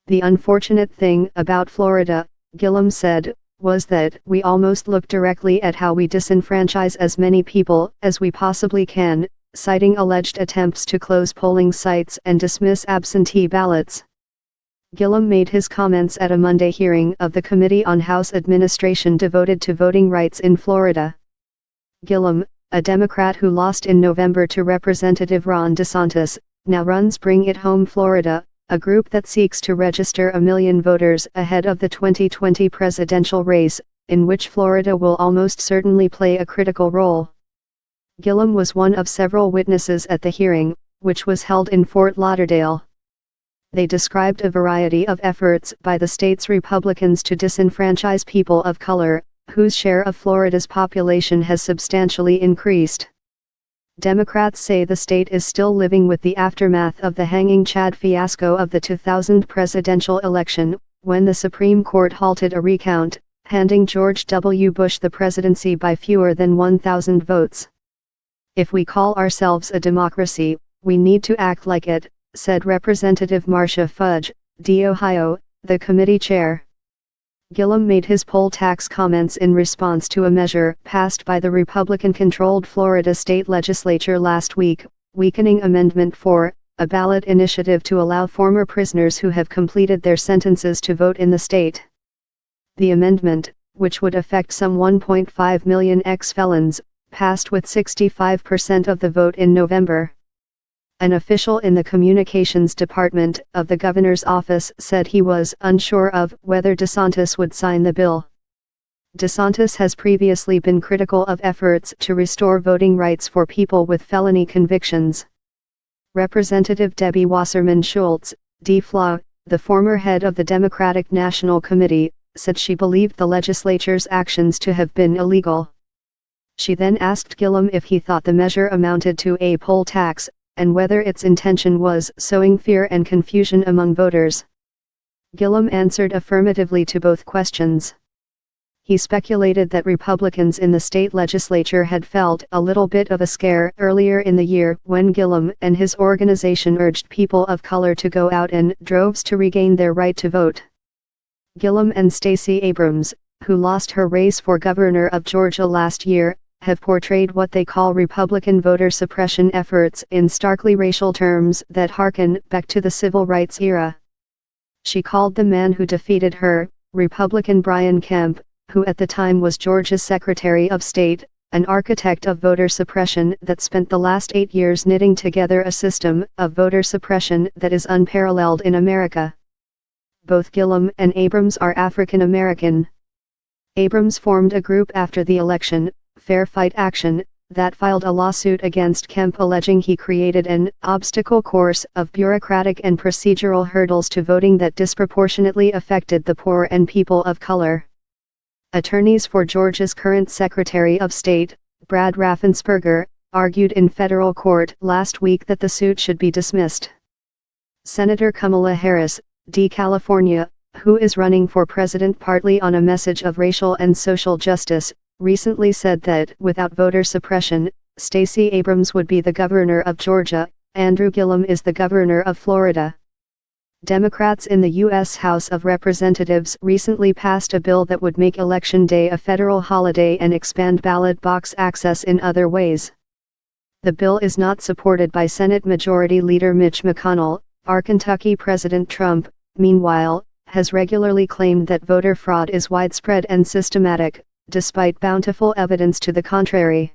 The unfortunate thing about Florida, Gillum said, was that we almost look directly at how we disenfranchise as many people as we possibly can, citing alleged attempts to close polling sites and dismiss absentee ballots. Gillum made his comments at a Monday hearing of the Committee on House Administration devoted to voting rights in Florida. Gillum, a Democrat who lost in November to Representative Ron DeSantis, now runs Bring It Home Florida, a group that seeks to register 1 million voters ahead of the 2020 presidential race, in which Florida will almost certainly play a critical role. Gillum was one of several witnesses at the hearing, which was held in Fort Lauderdale. They described a variety of efforts by the state's Republicans to disenfranchise people of color, whose share of Florida's population has substantially increased. Democrats say the state is still living with the aftermath of the hanging Chad fiasco of the 2000 presidential election, when the Supreme Court halted a recount, handing George W. Bush the presidency by fewer than 1,000 votes. "If we call ourselves a democracy, we need to act like it," said Representative Marcia Fudge, D. Ohio, the committee chair. Gillum made his poll tax comments in response to a measure passed by the Republican-controlled Florida state legislature last week, weakening Amendment 4, a ballot initiative to allow former prisoners who have completed their sentences to vote in the state. The amendment, which would affect some 1.5 million ex-felons, passed with 65% of the vote in November. An official in the communications department of the governor's office said he was unsure of whether DeSantis would sign the bill. DeSantis has previously been critical of efforts to restore voting rights for people with felony convictions. Representative Debbie Wasserman Schultz, D-Flaw, the former head of the Democratic National Committee, said she believed the legislature's actions to have been illegal. She then asked Gillum if he thought the measure amounted to a poll tax, and whether its intention was sowing fear and confusion among voters. Gillum answered affirmatively to both questions. He speculated that Republicans in the state legislature had felt a little bit of a scare earlier in the year when Gillum and his organization urged people of color to go out in droves to regain their right to vote. Gillum and Stacey Abrams, who lost her race for governor of Georgia last year, have portrayed what they call Republican voter suppression efforts in starkly racial terms that harken back to the civil rights era. She called the man who defeated her, Republican Brian Kemp, who at the time was Georgia's Secretary of State, an architect of voter suppression that spent the last 8 years knitting together a system of voter suppression that is unparalleled in America. Both Gillum and Abrams are African American. Abrams formed a group after the election, Fair Fight Action, that filed a lawsuit against Kemp alleging he created an obstacle course of bureaucratic and procedural hurdles to voting that disproportionately affected the poor and people of color. Attorneys for Georgia's current Secretary of State, Brad Raffensperger, argued in federal court last week that the suit should be dismissed. Senator Kamala Harris, D. California, who is running for president partly on a message of racial and social justice, recently said that without voter suppression, Stacey Abrams would be the governor of Georgia, Andrew Gillum is the governor of Florida. Democrats in the U.S. House of Representatives recently passed a bill that would make Election Day a federal holiday and expand ballot box access in other ways. The bill is not supported by Senate Majority Leader Mitch McConnell. Our Kentucky President Trump, meanwhile, has regularly claimed that voter fraud is widespread and systematic, despite bountiful evidence to the contrary.